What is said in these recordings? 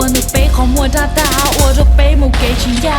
我努背好莫大大，我都背木给亲呀。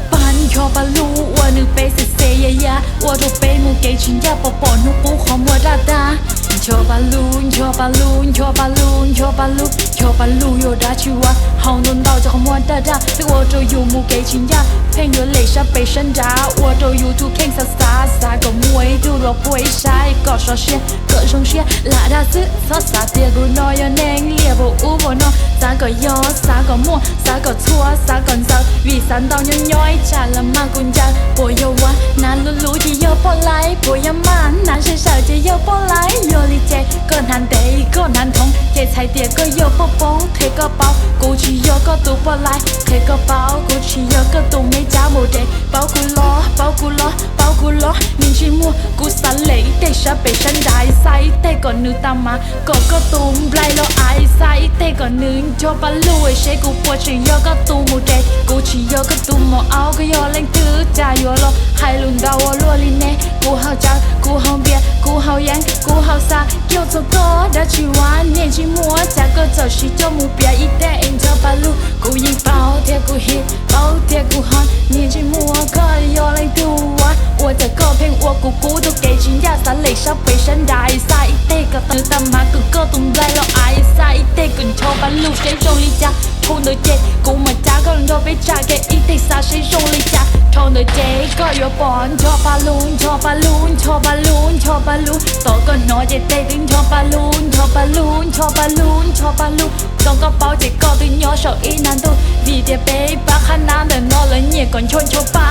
班乔巴路，我努背是谁呀呀？我都背木给亲呀，宝宝努不好莫大大。乔巴路，乔巴路，乔巴路，乔巴路，乔巴路有大去哇，好弄到这莫大大，这我都有木给亲呀。เพลง有泪下被神打，我都有图看啥啥啥个มวยดูรบวยใช้ก็ชอเชียก็ชงเชียละดาซึซอสาเตียกูนอยเนงเลียบอูบนอสาก็ยอสาก็มั่วสาก็ทั่วสาก็เซาวีสันตองย้อยชาละมากุญจาปวยยวะนานลุที่เยอะปอไลปวยยามานานเฉยๆจะเยอะปอไลโยลิเจก็นานเดย์ก็นานทงเจใช้เตียก็เยอะปอปงเทก็เปากูชีเยอะก็ตูปอไลเทก็เปากูชีเยอะก็ตูไม่จ้าโมเด包กูล้อ包กูล้อ包กูล้อนินชิมัวกูสันเหลยเตชะไปฉันได้ใส่เตก่อนนึกตามมาก็ตูมไบลแล้วไอใส่เตก่อนนึงชอบปะลุยเชกูปวดชีเยอะก็ตูมูเดกูชีเยอะก็ตูมเอาก็ยอเล่งตื้อใจยัวล้อให้ลุนดาวลัวลิเน่กูเฮาจังกูเฮาเบียกูเฮายังกูเฮาซาเกี่ยวตัวก็ได้ชีวาเนี่ยชิมัวจากก็เจ้าชีเจ้ามูเปียอีเตเองชอบปะลุกูยิงเป้าเทียกูฮิตเป้าเทียกูฮอนเนี่ยชิมัวก็ยอเล่งตัว我的歌片我姑姑都给钱呀，三类少被神大晒เตก็ตื่นตามมาก็ตุ้มไล่แล้วไอใส่เตก็ชอบบันลูกใช้จงลิจ้าทนเลยเจกูมาจ้าก็ลงโดนไปจ้าแกอีเตสาใช้จงลิจ้าทนเลยเจก็ยอปอนชอบปาลูนชอบปาลูนชอบปาลูนชอบปาลูนต่อก็น้อยเจเตถึงชอบปาลูนชอบปาลูนชอบปาลูนชอบปาลูนต้องก็เป้าเจก็ถึงยอชอบอีนันตุวีเดียเป๊ะปะขนาดเดินนอนเลยเนี่ยก่อนชนชอบปา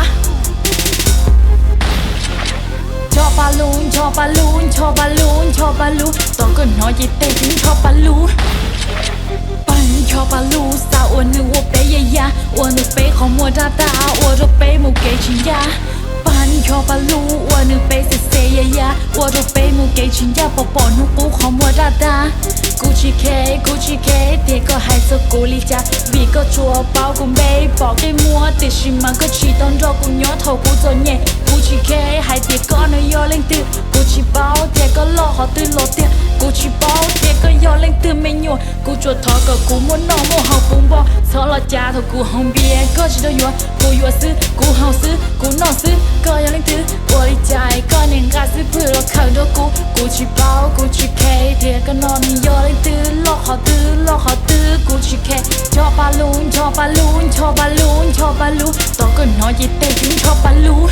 ชอบปาลูนชอบปาลูนชอบปาลูนชอบปาลูนต้องก็น้อยยิ่งเต้ถึงชอบปาลูนปันชอบปาลูนสาวนึกว่าเป๊ยยา我นึกเป๊ยของมัวดาดา我都เป๊ยมูเกชิยาปันชอบปาลูน我นึกเป๊ยเสียยา我都เป๊ยมูเกชิยาปอปอนุปูของมัวดาดากูชิเคเด็กก็ให้สกูลิจ้าวีก็ชัวเป้ากูไม่บอกได้มัวแต่ชิมันก็ชีต้องรอกูย้อนเท่ากูจนเนี่ยกูชิเคให้เด็กก็นอยเล่งตื่นกูชิเป้าเด็กก็รอเขาตื่นรอเตี้ยกูชิเป้าเด็กก็ยอเล่งตื่นไม่หยุดกูจวดทอกับกูมัวน้องมัวเฮาปุ่มบอสอลจ้าเท่ากูห้องเบียร์ก็ชิต้องยัวกูยัวซื้อกูเฮาซื้อกูนอนซื้อก็ยอเล่งตื่นบริจาคก็เน้นการซื้อเพื่อเราขังด้วยกูชิเป้ากูชิเคเด็กก็นอนยอเล่งตื่นรอเขาตื่นกูชิเคชอบปาลูนชอบปาลูนชอบปาลูนชอบปาลูนต้องก็น้อยยิ่งเต้ถึงชอบปาลูน